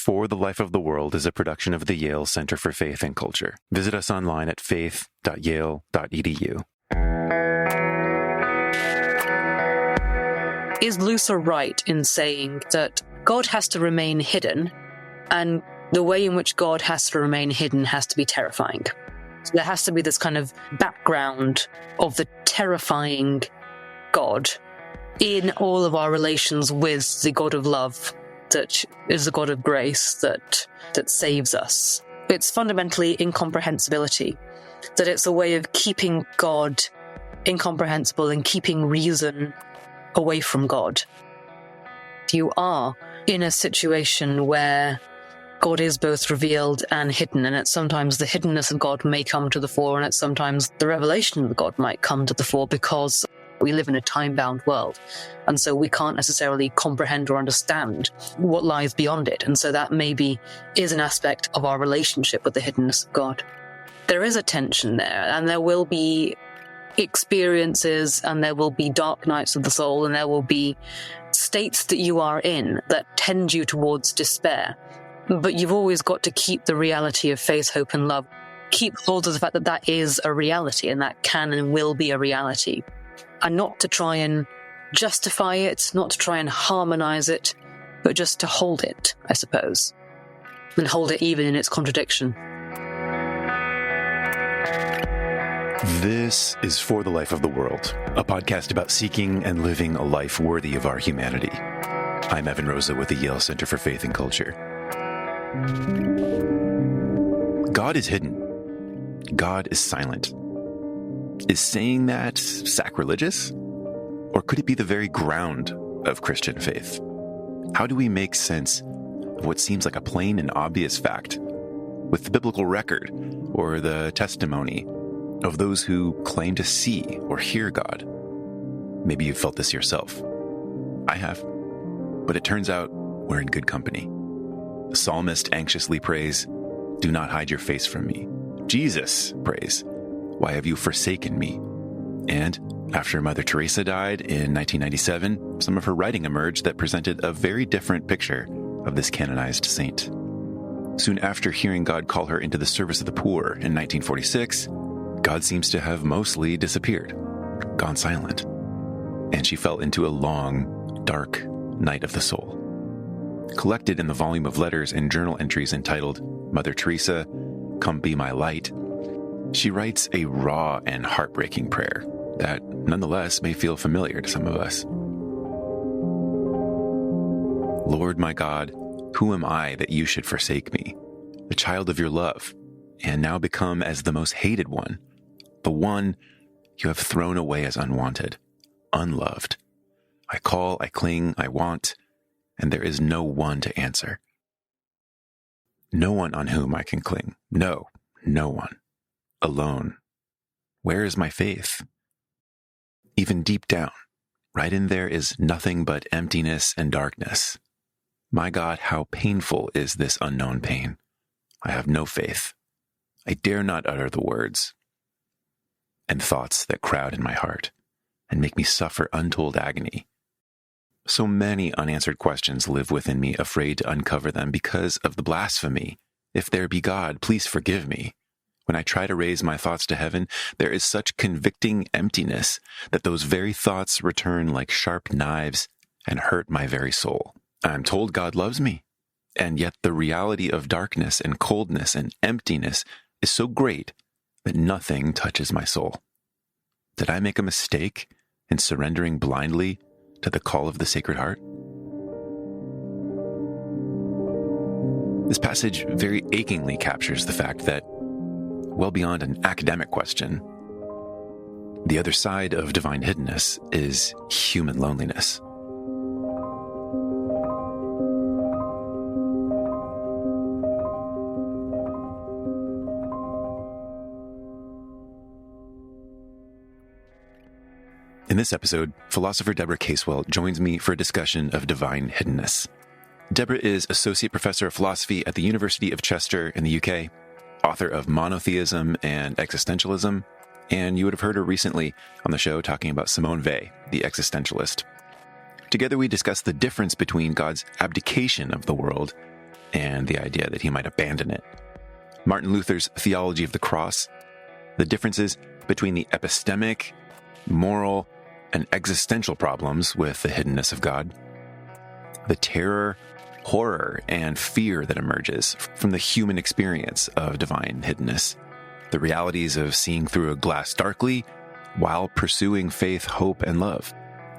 For the Life of the World is a production of the Yale Center for Faith and Culture. Visit us online at faith.yale.edu. Is Luther right in saying that God has to remain hidden, and the way in which God has to remain hidden has to be terrifying? So there has to be this kind of background of the terrifying God in all of our relations with the God of love that is the God of grace that saves us. It's fundamentally incomprehensibility, that it's a way of keeping God incomprehensible and keeping reason away from God. You are in a situation where God is both revealed and hidden, and it's sometimes the hiddenness of God may come to the fore, and it's sometimes the revelation of God might come to the fore, because we live in a time-bound world, and so we can't necessarily comprehend or understand what lies beyond it, and so that maybe is an aspect of our relationship with the hiddenness of God. There is a tension there, and there will be experiences, and there will be dark nights of the soul, and there will be states that you are in that tend you towards despair. But you've always got to keep the reality of faith, hope, and love. Keep hold of the fact that that is a reality, and that can and will be a reality. And not to try and justify it, not to try and harmonize it, but just to hold it, I suppose. And hold it even in its contradiction. This is For the Life of the World, a podcast about seeking and living a life worthy of our humanity. I'm Evan Rosa with the Yale Center for Faith and Culture. God is hidden. God is silent. Is saying that sacrilegious? Or could it be the very ground of Christian faith? How do we make sense of what seems like a plain and obvious fact with the biblical record or the testimony of those who claim to see or hear God? Maybe you've felt this yourself. I have. But it turns out we're in good company. The psalmist anxiously prays, "Do not hide your face from me." Jesus prays, "Why have you forsaken me?" And after Mother Teresa died in 1997, some of her writing emerged that presented a very different picture of this canonized saint. Soon after hearing God call her into the service of the poor in 1946, God seems to have mostly disappeared, gone silent, and she fell into a long, dark night of the soul. Collected in the volume of letters and journal entries entitled Mother Teresa, Come Be My Light, she writes a raw and heartbreaking prayer that nonetheless may feel familiar to some of us. Lord my God, who am I that you should forsake me, the child of your love, and now become as the most hated one, the one you have thrown away as unwanted, unloved. I call, I cling, I want, and there is no one to answer. No one on whom I can cling. No one. Alone. Where is my faith? Even deep down, right in there is nothing but emptiness and darkness. My God, how painful is this unknown pain. I have no faith. I dare not utter the words and thoughts that crowd in my heart and make me suffer untold agony. So many unanswered questions live within me, afraid to uncover them because of the blasphemy. If there be God, please forgive me. When I try to raise my thoughts to heaven, there is such convicting emptiness that those very thoughts return like sharp knives and hurt my very soul. I'm told God loves me, and yet the reality of darkness and coldness and emptiness is so great that nothing touches my soul. Did I make a mistake in surrendering blindly to the call of the Sacred Heart? This passage very achingly captures the fact that, well beyond an academic question, the other side of divine hiddenness is human loneliness. In this episode, philosopher Deborah Casewell joins me for a discussion of divine hiddenness. Deborah is Associate Professor of Philosophy at the University of Chester in the UK, author of Monotheism and Existentialism, and you would have heard her recently on the show talking about Simone Weil, the existentialist. Together we discuss the difference between God's abdication of the world and the idea that he might abandon it. Martin Luther's theology of the cross, the differences between the epistemic, moral, and existential problems with the hiddenness of God, the terror, horror, and fear that emerges from the human experience of divine hiddenness, the realities of seeing through a glass darkly while pursuing faith, hope, and love,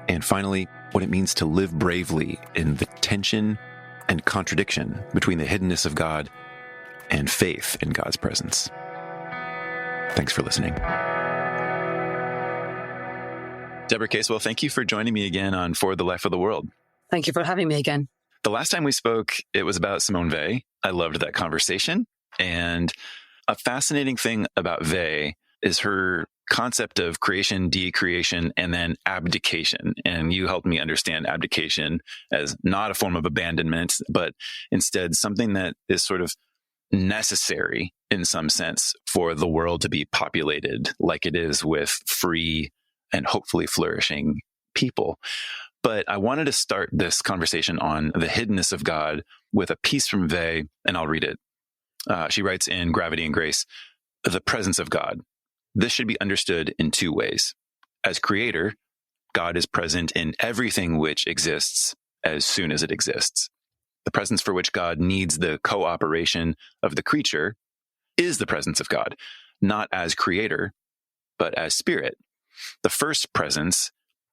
and finally, what it means to live bravely in the tension and contradiction between the hiddenness of God and faith in God's presence. Thanks for listening. Deborah Casewell, thank you for joining me again on For the Life of the World. Thank you for having me again. The last time we spoke, it was about Simone Weil. I loved that conversation. And a fascinating thing about Weil is her concept of creation, decreation, and then abdication. And you helped me understand abdication as not a form of abandonment, but instead something that is sort of necessary in some sense for the world to be populated like it is with free and hopefully flourishing people. But I wanted to start this conversation on the hiddenness of God with a piece from Weil, and I'll read it. She writes in Gravity and Grace, "The presence of God. This should be understood in two ways. As creator, God is present in everything which exists as soon as it exists. The presence for which God needs the cooperation of the creature is the presence of God, not as creator, but as spirit. The first presence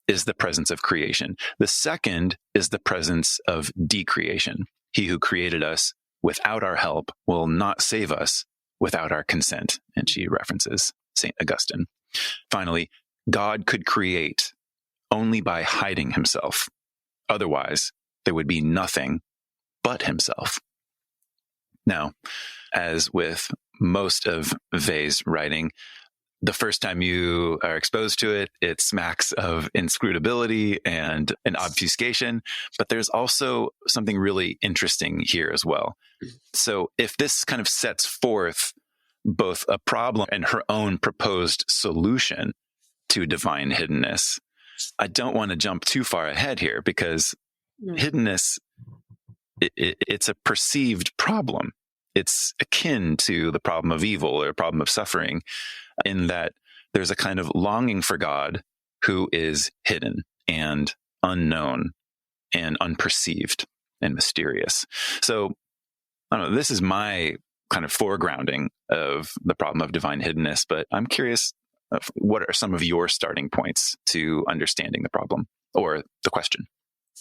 is the presence of creation. The second is the presence of decreation. He who created us without our help will not save us without our consent." And she references St. Augustine. Finally, God could create only by hiding himself. Otherwise, there would be nothing but himself. Now, as with most of Weil's writing, the first time you are exposed to it, it smacks of inscrutability and an obfuscation, but there's also something really interesting here as well. So if this kind of sets forth both a problem and her own proposed solution to divine hiddenness, I don't want to jump too far ahead here because hiddenness, it's a perceived problem. It's akin to the problem of evil or a problem of suffering in that there's a kind of longing for God who is hidden and unknown and unperceived and mysterious. So I don't know, this is my kind of foregrounding of the problem of divine hiddenness, but I'm curious, what are some of your starting points to understanding the problem or the question?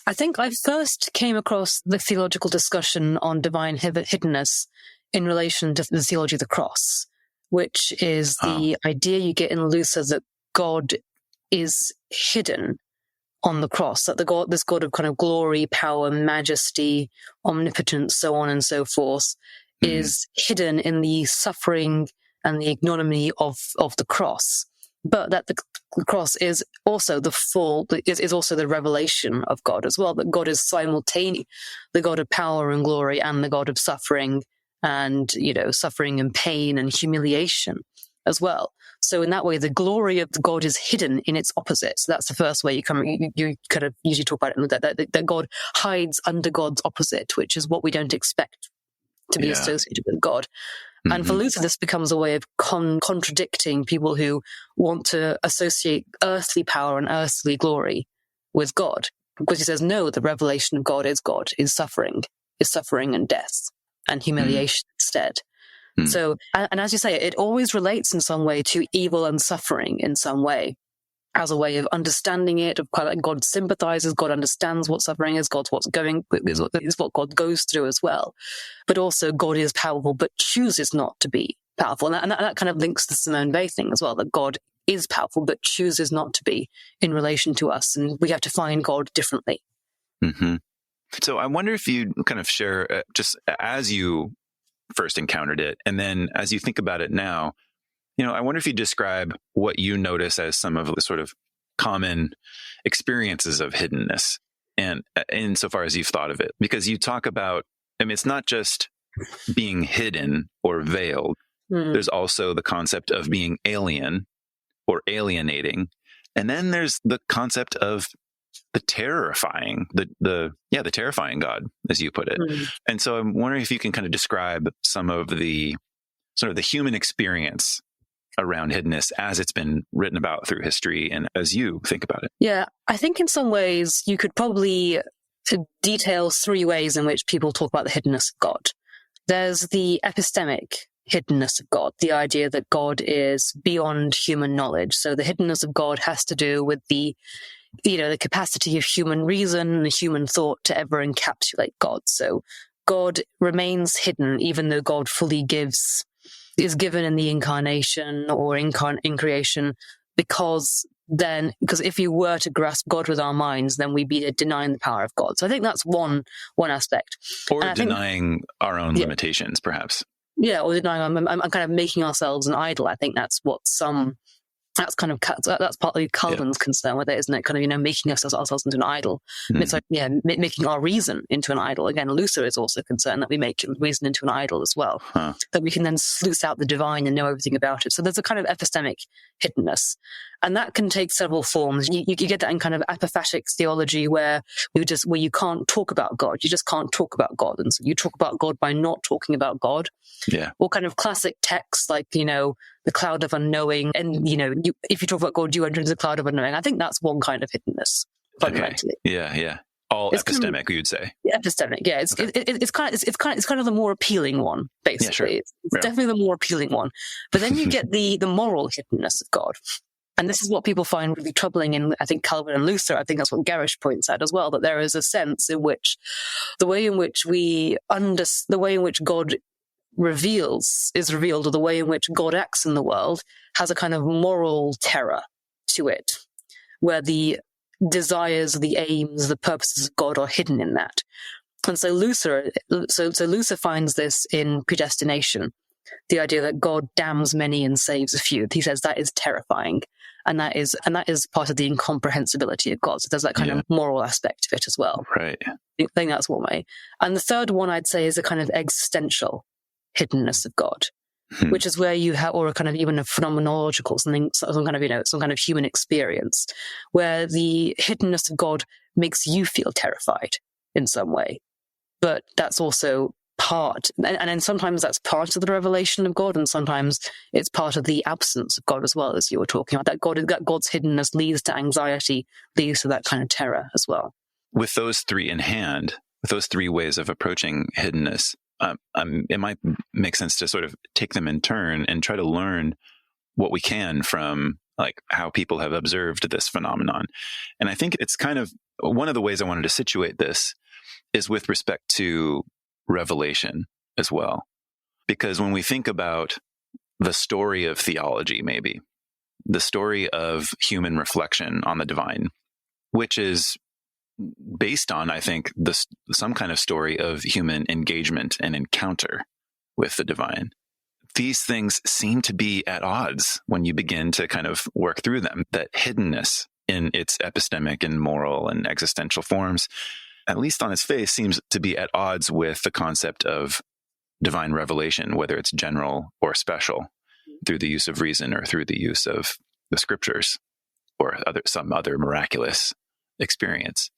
I think I first came across the theological discussion on divine hiddenness in relation to the theology of the cross, which is the idea you get in Luther that God is hidden on the cross, that this God of kind of glory, power, majesty, omnipotence, so on and so forth, is hidden in the suffering and the ignominy of the cross. But that the cross is also is also the revelation of God as well, that God is simultaneously the God of power and glory and the God of suffering and, suffering and pain and humiliation as well. So in that way, the glory of God is hidden in its opposite. So that's the first way you kind of usually talk about it, that God hides under God's opposite, which is what we don't expect to be associated with God. And for Luther, this becomes a way of contradicting people who want to associate earthly power and earthly glory with God. Because he says, no, the revelation of God, is suffering and death and humiliation instead. So, and as you say, it always relates in some way to evil and suffering in some way, as a way of understanding it, of kind of like God sympathizes, God understands what suffering is, is what God goes through as well. But also God is powerful, but chooses not to be powerful. And that kind of links the Simone Weil thing as well, that God is powerful, but chooses not to be in relation to us. And we have to find God differently. Mm-hmm. So I wonder if you kind of share, just as you first encountered it, and then as you think about it now, I wonder if you describe what you notice as some of the sort of common experiences of hiddenness, and insofar as you've thought of it, because you talk about, it's not just being hidden or veiled. There's also the concept of being alien or alienating. And then there's the concept of terrifying, the terrifying God, as you put it. And so I'm wondering if you can kind of describe some of the sort of the human experience around hiddenness as it's been written about through history and as you think about it. Yeah, I think in some ways you could probably detail three ways in which people talk about the hiddenness of God. There's the epistemic hiddenness of God, the idea that God is beyond human knowledge. So the hiddenness of God has to do with the capacity of human reason and human thought to ever encapsulate God. So God remains hidden, even though God fully is given in the incarnation or in creation, because if you were to grasp God with our minds, then we'd be denying the power of God. So I think that's one aspect. Or denying our own limitations, perhaps. Yeah, or denying, I'm kind of making ourselves an idol. I think that's that's partly Calvin's concern with it, isn't it? Kind of, making ourselves into an idol. It's like, making our reason into an idol. Again, Luther is also concerned that we make reason into an idol as well, that we can then sluice out the divine and know everything about it. So there's a kind of epistemic hiddenness, and that can take several forms. You get that in kind of apophatic theology where you can't talk about God. You just can't talk about God, and so you talk about God by not talking about God. Yeah. Or kind of classic texts like, the cloud of unknowing. And, if you talk about God, you enter into the cloud of unknowing. I think that's one kind of hiddenness, fundamentally. Okay. Yeah. All it's epistemic, kind of, you'd say. Epistemic, yeah. It's kind of the more appealing one, basically. Yeah, sure. It's definitely the more appealing one. But then you get the moral hiddenness of God. And this is what people find really troubling in, I think, Calvin and Luther. I think that's what Gerrish points out as well, that there is a sense in which the way in which God is revealed, or the way in which God acts in the world, has a kind of moral terror to it, where the desires, the aims, the purposes of God are hidden in that. And so Luther finds this in predestination, the idea that God damns many and saves a few. He says that is terrifying, and that is part of the incomprehensibility of God. So there's that kind of moral aspect of it as well. Right. I think that's one way. And the third one I'd say is a kind of existential hiddenness of God, which is where you have, or a kind of even a phenomenological, some kind of human experience, where the hiddenness of God makes you feel terrified in some way. But that's also part, and then sometimes that's part of the revelation of God, and sometimes it's part of the absence of God as well, as you were talking about. That God's hiddenness leads to anxiety, leads to that kind of terror as well. With those three in hand, with those three ways of approaching hiddenness, it might make sense to sort of take them in turn and try to learn what we can from like how people have observed this phenomenon. And I think it's kind of one of the ways I wanted to situate this is with respect to revelation as well. Because when we think about the story of theology, maybe the story of human reflection on the divine, which is based on, I think, some kind of story of human engagement and encounter with the divine. These things seem to be at odds when you begin to kind of work through them. That hiddenness in its epistemic and moral and existential forms, at least on its face, seems to be at odds with the concept of divine revelation, whether it's general or special, through the use of reason or through the use of the scriptures or some other miraculous experience.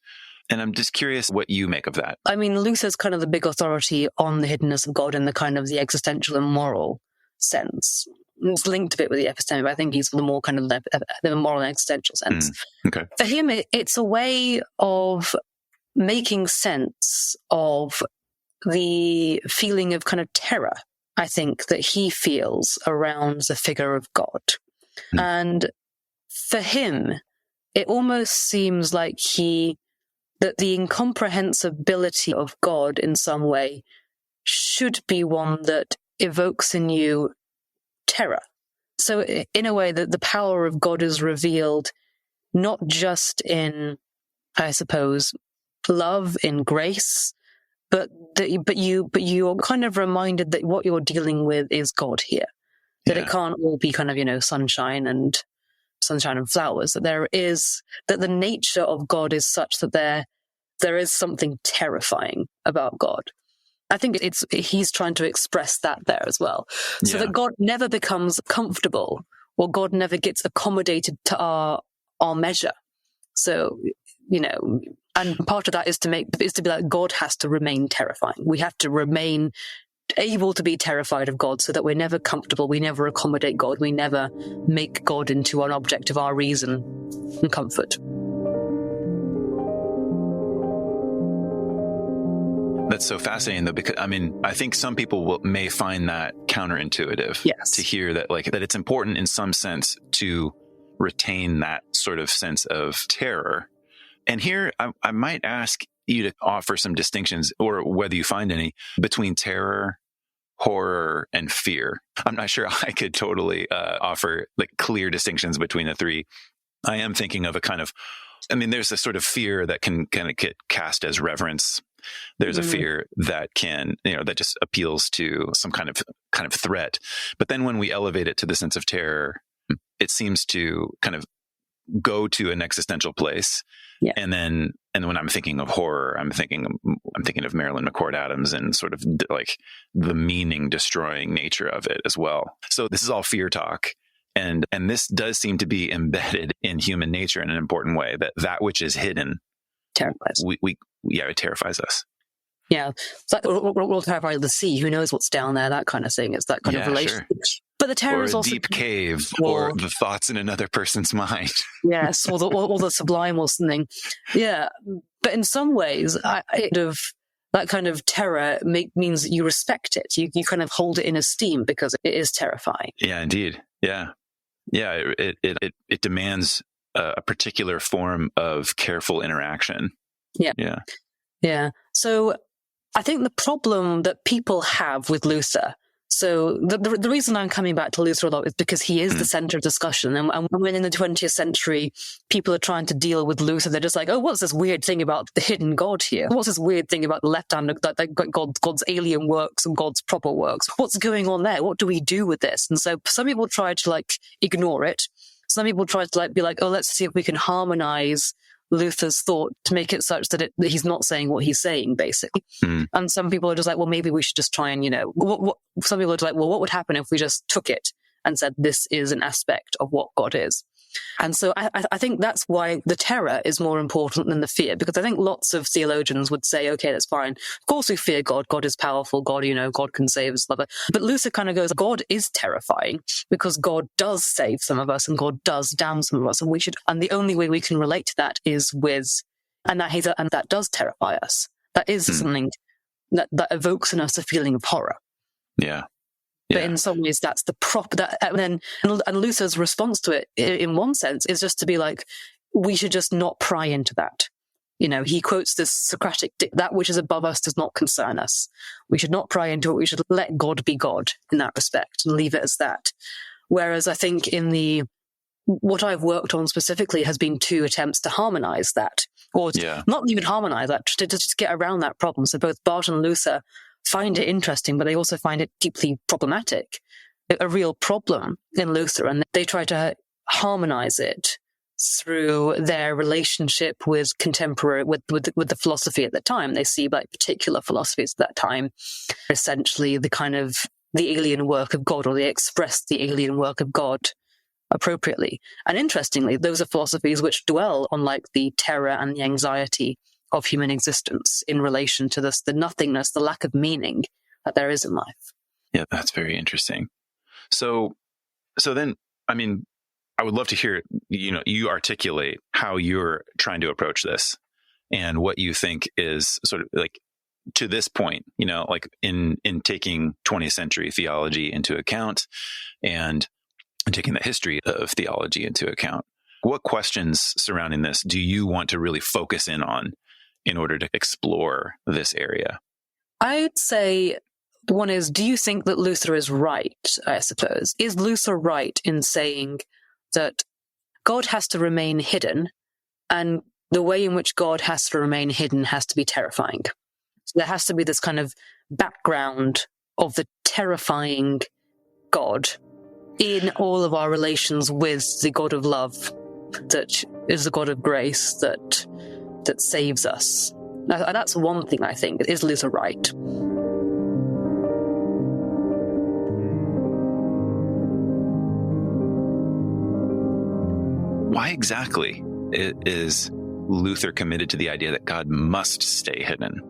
And I'm just curious what you make of that. I mean, Luther's kind of the big authority on the hiddenness of God in the kind of the existential and moral sense. It's linked a bit with the epistemic, but I think he's the more kind of the moral and existential sense. Okay. For him, it's a way of making sense of the feeling of kind of terror, I think, that he feels around the figure of God. And for him, it almost seems like that the incomprehensibility of God in some way should be one that evokes in you terror. So in a way that the power of God is revealed not just in, I suppose, love, in grace, but you're kind of reminded that what you're dealing with is God here. That it can't all be kind of, sunshine and flowers, that that the nature of God is such that there is something terrifying about God. I think he's trying to express that there as well. So that God never becomes comfortable, or God never gets accommodated to our measure. So and part of that is to be like, God has to remain terrifying. We have to remain able to be terrified of God so that we're never comfortable. We never accommodate God. We never make God into an object of our reason and comfort. That's so fascinating, though, because I think some people may find that counterintuitive. Yes. To hear that, that it's important in some sense to retain that sort of sense of terror. And here I might ask you to offer some distinctions, or whether you find any, between terror, horror, and fear. I'm not sure I could totally offer clear distinctions between the three. I am thinking of a kind of, there's a sort of fear that can kind of get cast as reverence. There's a fear that can, that just appeals to some kind of threat. But then when we elevate it to the sense of terror, it seems to kind of go to an existential place. Yeah. And when I'm thinking of horror, I'm thinking of Marilyn McCord Adams and sort of the meaning destroying nature of it as well. So this is all fear talk. And this does seem to be embedded in human nature in an important way, that which is hidden terrifies. It terrifies us. Yeah. It's like we'll terrify the sea. Who knows what's down there? That kind of thing. It's that kind of relationship. Sure. But the terror is also deep cave, or the thoughts in another person's mind. Yes, or the sublime or something. Yeah. But in some ways, that kind of terror means that you respect it. You kind of hold it in esteem because it is terrifying. Yeah, indeed. Yeah. Yeah. It demands a particular form of careful interaction. Yeah. Yeah. Yeah. So I think the problem that people have with Luther, so the reason I'm coming back to Luther a lot is because he is the center of discussion. And when in the 20th century, people are trying to deal with Luther, they're just like, oh, what's this weird thing about the hidden God here? What's this weird thing about the left hand, God's alien works and God's proper works? What's going on there? What do we do with this? And so some people try to ignore it. Some people try to be like, oh, let's see if we can harmonize Luther's thought to make it such that he's not saying what he's saying, basically. And some people are just like, well, maybe we should just try and, some people are just like, well, what would happen if we just took it and said this is an aspect of what God is? And so I think that's why the terror is more important than the fear, because I think lots of theologians would say, okay, that's fine. Of course we fear God. God is powerful. God, God can save us. But Luther kind of goes, God is terrifying because God does save some of us and God does damn some of us. And the only way we can relate to that is and that does terrify us. That is something that evokes in us a feeling of horror. Yeah. But in some ways, that's the and Luther's response to it, in one sense, is just to be like, we should just not pry into that. He quotes this Socratic, that which is above us does not concern us. We should not pry into it. We should let God be God in that respect and leave it as that. Whereas I think what I've worked on specifically has been two attempts to harmonize that, or not even harmonize that, to just get around that problem. So both Barth and Luther find it interesting, but they also find it deeply problematic, a real problem in Luther. And they try to harmonize it through their relationship with contemporary, with the philosophy at the time. They see particular philosophies at that time, essentially the alien work of God, or they express the alien work of God appropriately. And interestingly, those are philosophies which dwell on the terror and the anxiety of human existence in relation to the nothingness, the lack of meaning that there is in life. Yeah, that's very interesting. So then, I would love to hear, you articulate how you're trying to approach this and what you think is sort of to this point, in taking 20th century theology into account and taking the history of theology into account. What questions surrounding this do you want to really focus in on in order to explore this area? I'd say one is, do you think that Luther is right, I suppose? Is Luther right in saying that God has to remain hidden, and the way in which God has to remain hidden has to be terrifying? So there has to be this kind of background of the terrifying God in all of our relations with the God of love, that is the God of grace, that saves us. Now, that's one thing I think. Is Luther right? Why exactly is Luther committed to the idea that God must stay hidden?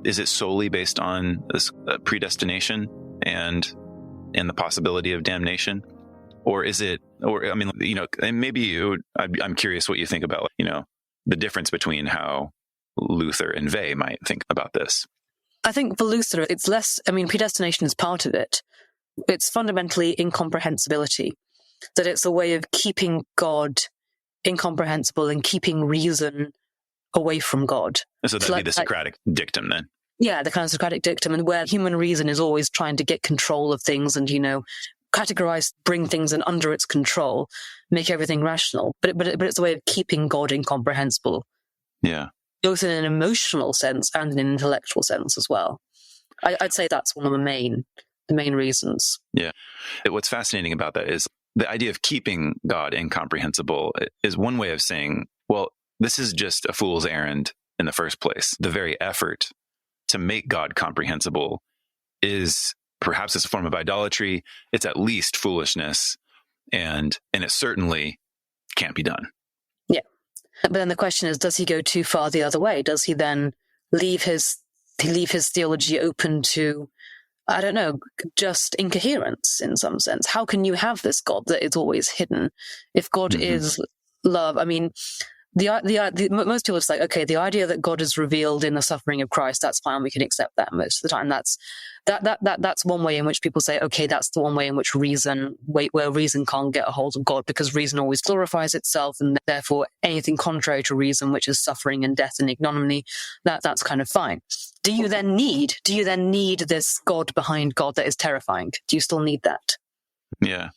Is it solely based on this predestination and the possibility of damnation? Or is it, and maybe I'm curious what you think about, the difference between how Luther and Weil might think about this. I think for Luther, it's less, predestination is part of it. It's fundamentally incomprehensibility, that it's a way of keeping God incomprehensible and keeping reason away from God. So that'd be the Socratic dictum then? Yeah, the kind of Socratic dictum, and where human reason is always trying to get control of things and, categorize, bring things in under its control, make everything rational. But it's a way of keeping God incomprehensible. Yeah. Both in an emotional sense and in an intellectual sense as well. I'd say that's one of the main reasons. Yeah. What's fascinating about that is the idea of keeping God incomprehensible is one way of saying, well, this is just a fool's errand in the first place. The very effort to make God comprehensible is perhaps it's a form of idolatry. It's at least foolishness, and it certainly can't be done. Yeah. But then the question is, does he go too far the other way? Does he then leave his theology open to, I don't know, just incoherence in some sense? How can you have this God that is always hidden if God is love? Most people are just like, okay, the idea that God is revealed in the suffering of Christ, that's fine. We can accept that most of the time. That's one way in which people say, okay, that's the one way in which where reason can't get a hold of God, because reason always glorifies itself, and therefore anything contrary to reason, which is suffering and death and ignominy, that's kind of fine. Do you then need this God behind God that is terrifying? Do you still need that? Yeah.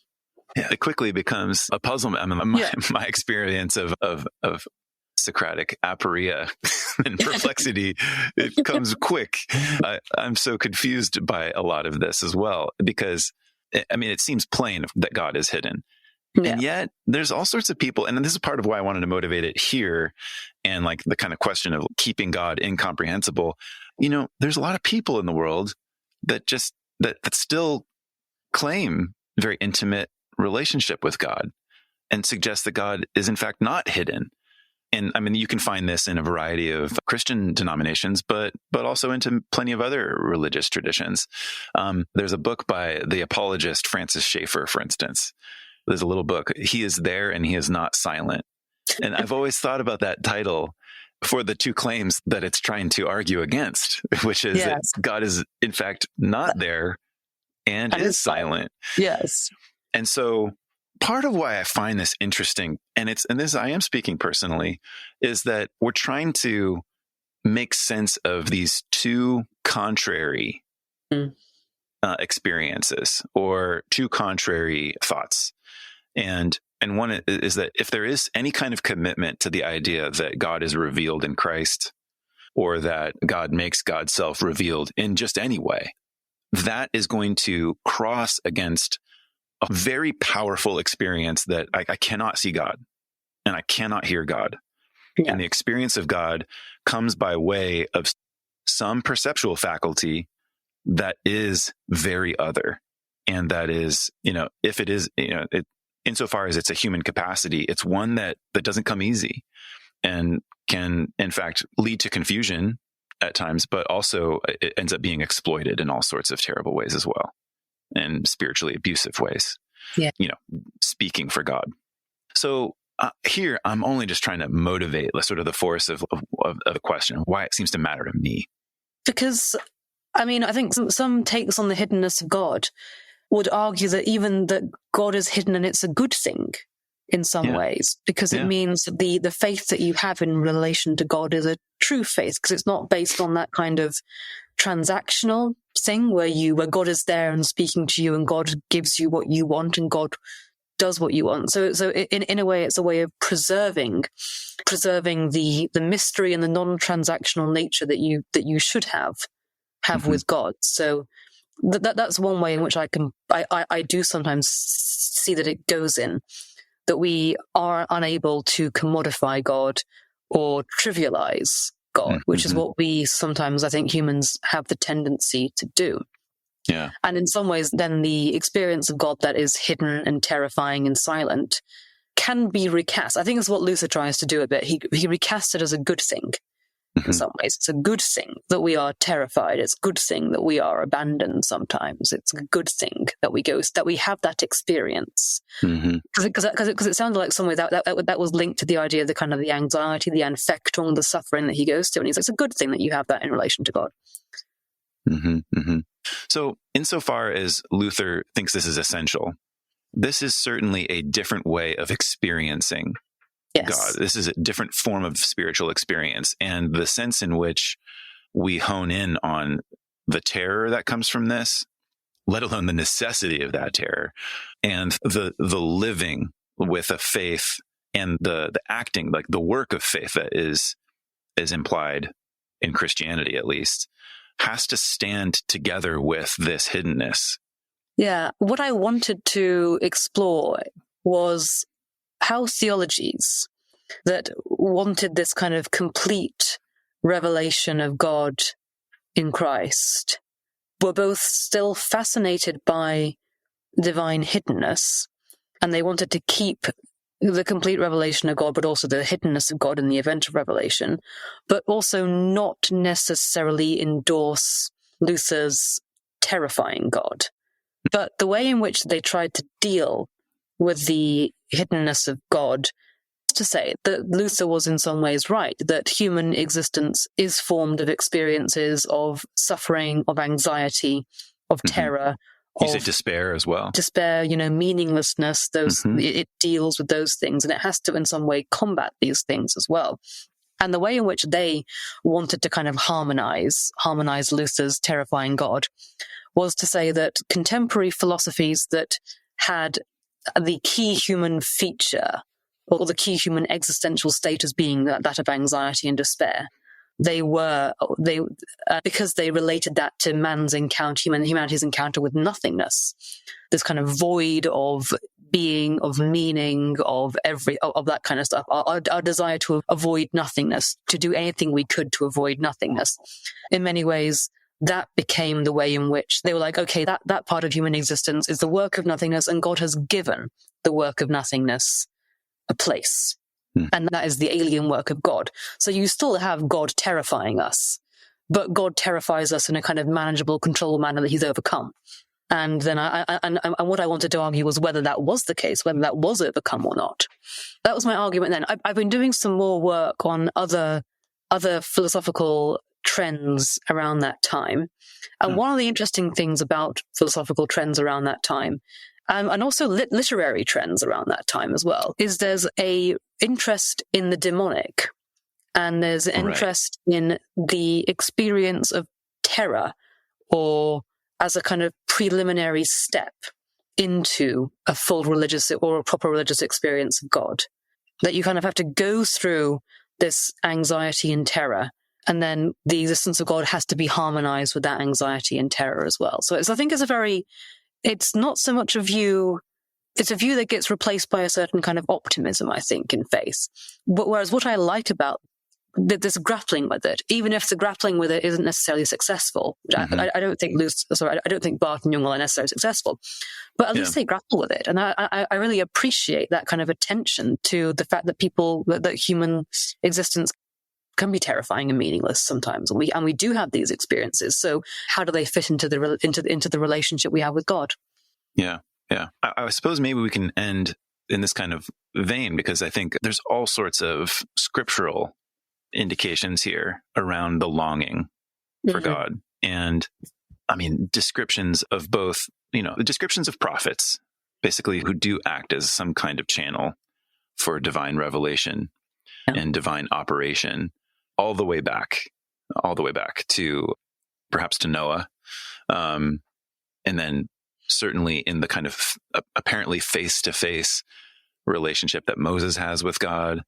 Yeah, it quickly becomes a puzzle. My experience of Socratic aporia and perplexity, it comes quick. I'm so confused by a lot of this as well, because, it seems plain that God is hidden. Yeah. And yet there's all sorts of people, and this is part of why I wanted to motivate it here, and like the kind of question of keeping God incomprehensible. There's a lot of people in the world that still claim very intimate relationship with God and suggest that God is in fact not hidden. And you can find this in a variety of Christian denominations, but also into plenty of other religious traditions. There's a book by the apologist Francis Schaeffer, for instance. There's a little book, He is There and He is Not Silent. And I've always thought about that title for the two claims that it's trying to argue against, which is that God is in fact not there and is silent. Yes. And so part of why I find this interesting, and this I am speaking personally, is that we're trying to make sense of these two contrary experiences or two contrary thoughts. And one is that if there is any kind of commitment to the idea that God is revealed in Christ, or that God makes God's self revealed in just any way, that is going to cross against a very powerful experience that I cannot see God and I cannot hear God. Yeah. And the experience of God comes by way of some perceptual faculty that is very other. And that is, if it is, insofar as it's a human capacity, it's one that doesn't come easy and can, in fact, lead to confusion at times, but also it ends up being exploited in all sorts of terrible ways as well, and spiritually abusive ways. Yeah. Speaking for God. So here, I'm only just trying to motivate sort of the force of the question, why it seems to matter to me. Because, I think some takes on the hiddenness of God would argue that even that God is hidden and it's a good thing in some ways, because it means that the faith that you have in relation to God is a true faith, because it's not based on that kind of transactional thing where God is there and speaking to you and God gives you what you want and God does what you want. So in a way, it's a way of preserving the mystery and the non-transactional nature that you should have with God. So that's one way in which I do sometimes see that it goes in, that we are unable to commodify God or trivialize God, which is what we sometimes, I think, humans have the tendency to do. Yeah. And in some ways, then the experience of God that is hidden and terrifying and silent can be recast. I think it's what Luther tries to do a bit. He recasts it as a good thing. In some ways, it's a good thing that we are terrified. It's a good thing that we are abandoned sometimes. It's a good thing that we have that experience. Because it sounded like some way that was linked to the idea of the kind of the anxiety, the Anfechtung, the suffering that he goes to. And he's like, it's a good thing that you have that in relation to God. So insofar as Luther thinks this is essential, this is certainly a different way of experiencing God. This is a different form of spiritual experience. And the sense in which we hone in on the terror that comes from this, let alone the necessity of that terror, and the living with a faith and the acting, like the work of faith that is implied in Christianity, at least, has to stand together with this hiddenness. Yeah. What I wanted to explore was how theologies that wanted this kind of complete revelation of God in Christ were both still fascinated by divine hiddenness, and they wanted to keep the complete revelation of God, but also the hiddenness of God in the event of revelation, but also not necessarily endorse Luther's terrifying God. But the way in which they tried to deal with the hiddenness of God, to say that Luther was in some ways right, that human existence is formed of experiences of suffering, of anxiety, of terror. You say despair as well. Despair, meaninglessness, it deals with those things, and it has to in some way combat these things as well. And the way in which they wanted to kind of harmonize Luther's terrifying God was to say that contemporary philosophies that had the key human feature or the key human existential state as being that of anxiety and despair, because they related that to humanity's encounter with nothingness, this kind of void of being, of meaning, of that kind of stuff, our desire to avoid nothingness, to do anything we could to avoid nothingness. In many ways, that became the way in which they were like, okay, that part of human existence is the work of nothingness, and God has given the work of nothingness a place. And that is the alien work of God. So you still have God terrifying us, but God terrifies us in a kind of manageable, controllable manner that he's overcome. And then and what I wanted to argue was whether that was the case, whether that was overcome or not. That was my argument then. I've been doing some more work on other philosophical trends around that time. And one of the interesting things about philosophical trends around that time, and also literary trends around that time as well, is there's a interest in the demonic, and there's an interest in the experience of terror, or as a kind of preliminary step into a full religious or a proper religious experience of God. That you kind of have to go through this anxiety and terror, and then the existence of God has to be harmonized with that anxiety and terror as well. So I think it's not so much a view, it's a view that gets replaced by a certain kind of optimism, I think, in faith. Whereas what I like about this grappling with it, even if the grappling with it isn't necessarily successful, which I don't think I don't think Barth and Jung are necessarily successful, but at least they grapple with it. And I really appreciate that kind of attention to the fact that that human existence can be terrifying and meaningless sometimes, and we do have these experiences. So how do they fit into the relationship we have with God? Yeah. I suppose maybe we can end in this kind of vein, because I think there's all sorts of scriptural indications here around the longing for God, and I mean descriptions of both, the descriptions of prophets, basically, who do act as some kind of channel for divine revelation and divine operation. All the way back to perhaps to Noah, and then certainly in the kind of apparently face-to-face relationship that Moses has with God,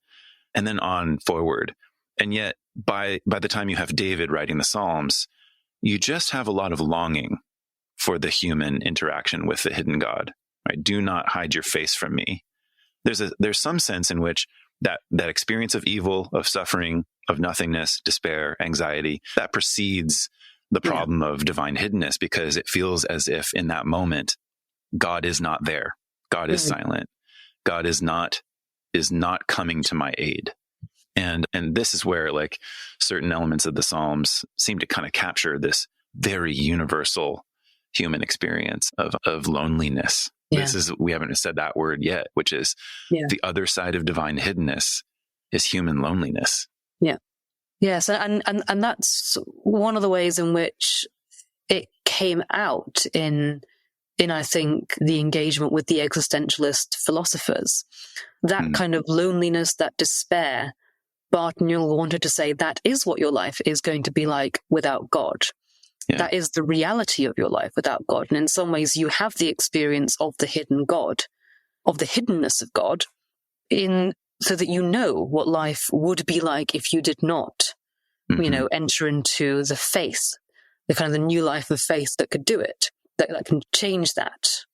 and then on forward. And yet, by the time you have David writing the Psalms, you just have a lot of longing for the human interaction with the hidden God. Right? Do not hide your face from me. There's some sense in which that experience of evil, of suffering, of nothingness, despair, anxiety, that precedes the problem of divine hiddenness, because it feels as if in that moment, God is not there. God is silent. God is not is not coming to my aid. And this is where like certain elements of the Psalms seem to kind of capture this very universal human experience of loneliness. Yeah. We haven't said that word yet, which is the other side of divine hiddenness is human loneliness. Yeah. Yes. And that's one of the ways in which it came out in I think, the engagement with the existentialist philosophers. That kind of loneliness, that despair, Barton Jung wanted to say that is what your life is going to be like without God. Yeah. That is the reality of your life without God. And in some ways, you have the experience of the hidden God, of the hiddenness of God, so that you know what life would be like if you did not, enter into the faith, the kind of the new life of faith that could do it, that can change that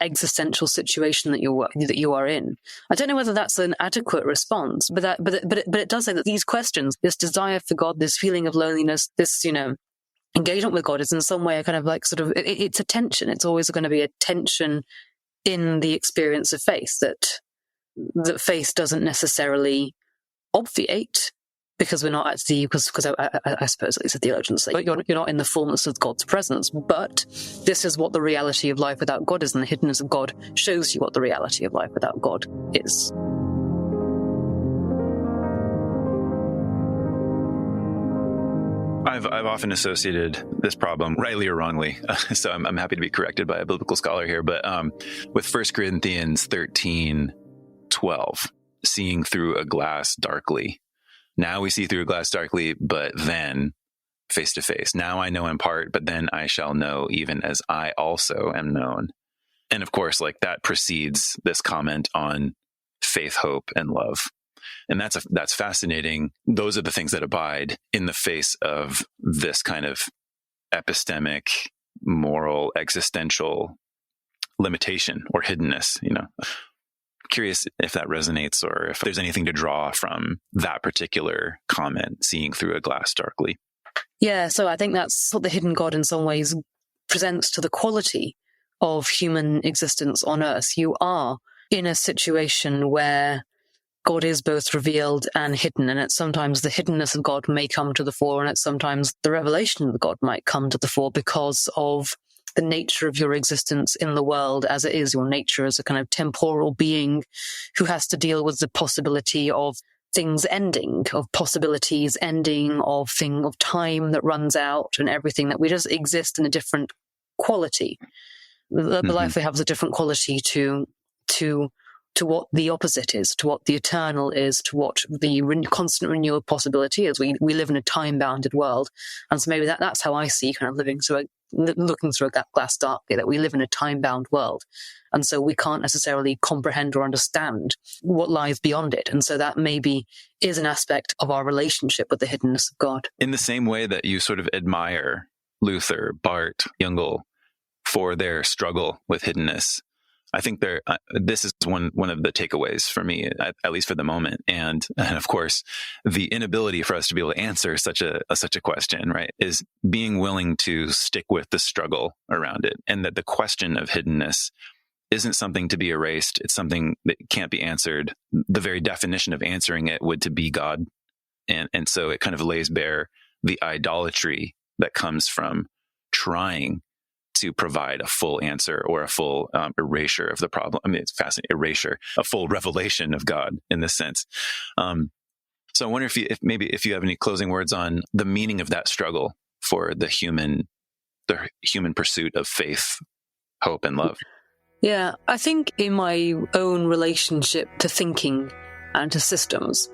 existential situation that you are in. I don't know whether that's an adequate response, but it does say that these questions, this desire for God, this feeling of loneliness, this engagement with God is in some way a kind of like sort of it's a tension. It's always going to be a tension in the experience of faith that faith doesn't necessarily obviate, because we're not actually, because I suppose at least the theologians say, but you're not in the fullness of God's presence. But this is what the reality of life without God is, and the hiddenness of God shows you what the reality of life without God is. I've often associated this problem, rightly or wrongly, so I'm happy to be corrected by a biblical scholar here, but with 1 Corinthians 13:12, seeing through a glass darkly. Now we see through a glass darkly, but then face to face. Now I know in part, but then I shall know even as I also am known. And of course, like that precedes this comment on faith, hope, and love. And that's fascinating. Those are the things that abide in the face of this kind of epistemic, moral, existential limitation or hiddenness, Curious if that resonates or if there's anything to draw from that particular comment, seeing through a glass darkly. Yeah, so I think that's what the hidden God in some ways presents to the quality of human existence on earth. You are in a situation where God is both revealed and hidden, and sometimes the hiddenness of God may come to the fore, and sometimes the revelation of God might come to the fore because of the nature of your existence in the world as it is, your nature as a kind of temporal being who has to deal with the possibility of things ending, of possibilities ending, of time that runs out and everything, that we just exist in a different quality. The life we have is a different quality to what the opposite is, to what the eternal is, to what the constant renewal possibility is. We live in a time-bounded world. And so maybe that's how I see kind of looking through a glass darkly, that we live in a time-bound world. And so we can't necessarily comprehend or understand what lies beyond it. And so that maybe is an aspect of our relationship with the hiddenness of God. In the same way that you sort of admire Luther, Barth, Jung for their struggle with hiddenness, I think this is one of the takeaways for me, at least for the moment. And of course, the inability for us to be able to answer such a question, right, is being willing to stick with the struggle around it. And that the question of hiddenness isn't something to be erased. It's something that can't be answered. The very definition of answering it would to be God. And so it kind of lays bare the idolatry that comes from trying to provide a full answer or a full erasure of the problem. I mean, it's fascinating. Erasure, a full revelation of God in this sense. So I wonder if you have any closing words on the meaning of that struggle for the human pursuit of faith, hope, and love. Yeah, I think in my own relationship to thinking and to systems,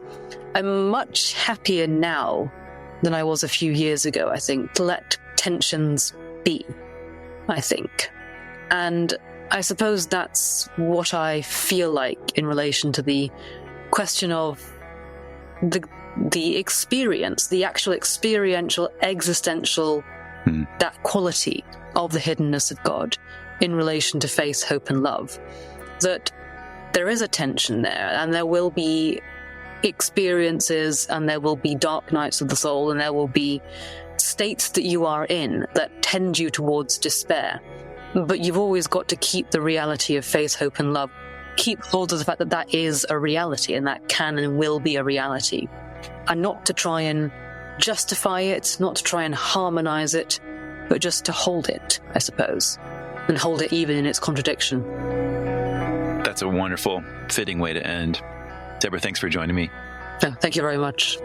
I'm much happier now than I was a few years ago, I think, to let tensions be. I think. And I suppose that's what I feel like in relation to the question of the experience, the actual experiential, existential, that quality of the hiddenness of God in relation to faith, hope, and love. That there is a tension there, and there will be experiences, and there will be dark nights of the soul, and there will be states that you are in that tend you towards despair. But you've always got to keep the reality of faith, hope, and love keep hold of the fact that that is a reality and that can and will be a reality, and not to try and justify it, not to try and harmonize it, but just to hold it, I suppose, and hold it even in its contradiction. That's a wonderful, fitting way to end. Deborah, thanks for joining me. Oh, thank you very much.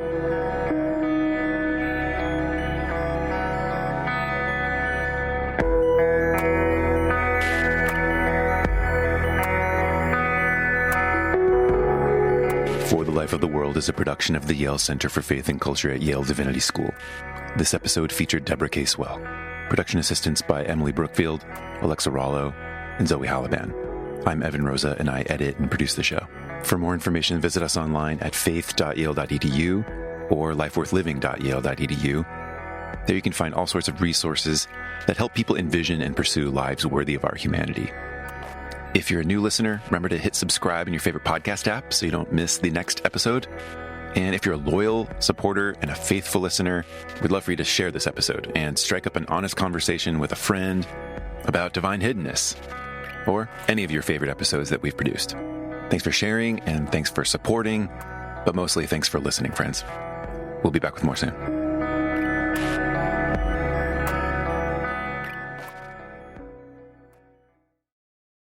For the Life of the World is a production of the Yale Center for Faith and Culture at Yale Divinity School. This episode featured Deborah Casewell. Production assistance by Emily Brookfield, Alexa Rollo, and Zoe Halaban. I'm Evan Rosa, and I edit and produce the show. For more information, visit us online at faith.yale.edu or lifeworthliving.yale.edu. There you can find all sorts of resources that help people envision and pursue lives worthy of our humanity. If you're a new listener, remember to hit subscribe in your favorite podcast app so you don't miss the next episode. And if you're a loyal supporter and a faithful listener, we'd love for you to share this episode and strike up an honest conversation with a friend about divine hiddenness or any of your favorite episodes that we've produced. Thanks for sharing and thanks for supporting, but mostly thanks for listening, friends. We'll be back with more soon.